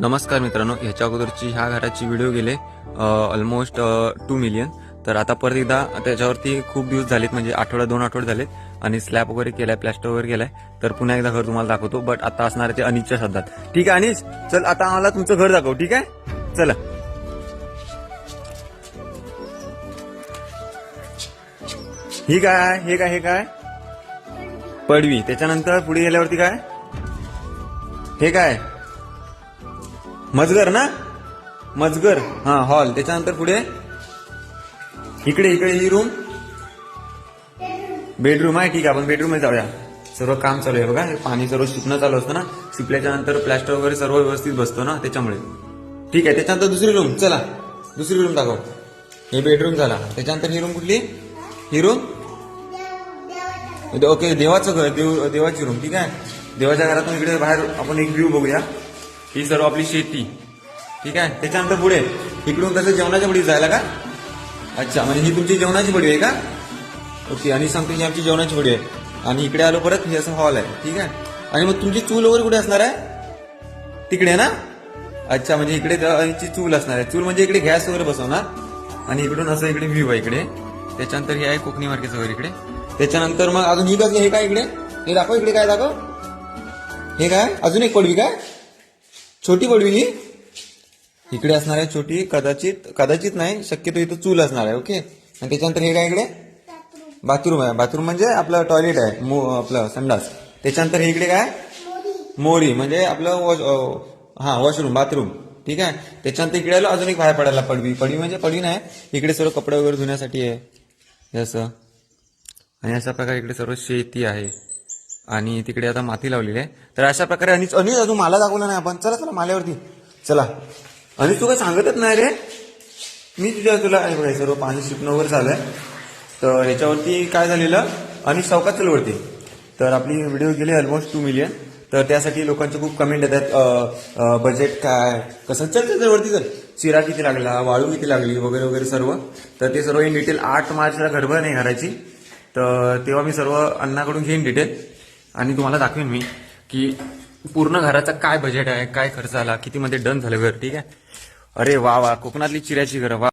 नमस्कार मित्रांनो, ह्याच्या अगोदरची ह्या घराची व्हिडिओ गेले ऑलमोस्ट 2 मिलियन. तर आता परत एकदा त्याच्यावरती खूप दिवस झालेत, म्हणजे आठवडा 2 आठवडे झालेत आणि स्लॅब वगैरे केलाय, प्लॅस्टर वगैरे केलाय. तर पुन्हा एकदा घर तुम्हाला दाखवतो, बट आता असणार आहे ते अनिशच्या शब्दात. ठीक आहे अनिश, चल आता आम्हाला तुमचं घर दाखव. ठीक आहे, चला. ही काय, हे काय पडवी. त्याच्यानंतर पुढे गेल्यावरती काय, हे काय मजगर ना, मजगर. हा, हॉल. त्याच्यानंतर पुढे इकडे इकडे ही रूम, बेडरूम आहे. ठीक आहे, आपण बेडरूम मध्ये जाऊया. सर्व काम चालू आहे बघा, हे पाणी सर्व शिपणं चालू असतं ना, शिपल्याच्या नंतर प्लॅस्टर वगैरे सर्व व्यवस्थित बसतो ना, त्याच्यामुळे. ठीक आहे, त्याच्यानंतर दुसरी रूम. चला दुसरी रूम दाखव. हे बेडरूम झाला. त्याच्यानंतर ही रूम कुठली, ही रूम ओके, देवाचं घर, देवाची रूम. ठीक आहे, देवाच्या घरातून इकडे बाहेर आपण एक व्ह्यू बघूया. ही सर्व आपली शेती. ठीक आहे, त्याच्यानंतर पुढे इकडून कसं जेवणाच्या बडी जायला का. अच्छा, म्हणजे ही तुमची जेवणाची बडी आहे का. ओके, आणि सांगतो ही आमची जेवणाची बडी आहे. आणि इकडे आलो परत, हे असं हॉल आहे. ठीक आहे, आणि मग तुमची चूल वगैरे कुठे असणार आहे, तिकडे ना. अच्छा, म्हणजे इकडे चूल असणार आहे. चूल म्हणजे इकडे गॅस वगैरे बसवणार. आणि इकडून असं इकडे व्ह्यू आहे इकडे. त्याच्यानंतर हे आहे कोकणी मार्केट वगैरे इकडे. त्याच्यानंतर मग अजून ही कसली, हे काय इकडे, हे दाखव इकडे, काय दाखव, हे काय अजून एक पडवी, काय छोटी पडवी ही इकडे असणार आहे. छोटी, कदाचित नाही, शक्यतो इथं चूल असणार आहे. ओके, आणि त्याच्यानंतर हे काय इकडे बाथरूम आहे. बाथरूम म्हणजे आपलं टॉयलेट आहे, आपलं संडास. त्याच्यानंतर हे इकडे काय, मोरी म्हणजे आपलं वॉशरूम, बाथरूम. ठीक आहे, त्याच्यानंतर इकडे आलो अजून एक बाहेर पडायला पडवी म्हणजे पडवी नाही, इकडे सर्व कपडे वगैरे धुण्यासाठी आहे हे असं. आणि अशा प्रकारे इकडे सर्व शेती आहे. आणि तिकडे आता माती लावलेली आहे. तर अशा प्रकारे अनिश अजून मला दाखवलं नाही आपण. चला माल्यावरती चला. आणि तू काय सांगतच नाही रे, मी तुला हे बघायचं, सर्व पाणी शिपणं वगैरे झालंय. तर ह्याच्यावरती काय झालेलं, आणि चौकात चलवरती. तर आपली व्हिडिओ गेली ऑलमोस्ट 2 मिलियन. तर त्यासाठी लोकांचे खूप कमेंट येतात, बजेट काय, कसं. चल वरती चल, चिरा किती लागला, वाळू किती लागली वगैरे वगैरे सर्व. तर ते सर्व इन डिटेल 8 मार्चला घरभर नाही घराची. तर तेव्हा मी सर्व अण्णाकडून घेईन डिटेल आणि तुम्हाला दाखवेन मी की पूर्ण घराचा काय बजेट आहे, काय खर्च आला, किती मध्ये डन झालं घर. ठीक आहे, अरे वा वा, कोकणातली चिऱ्याची घरं वा.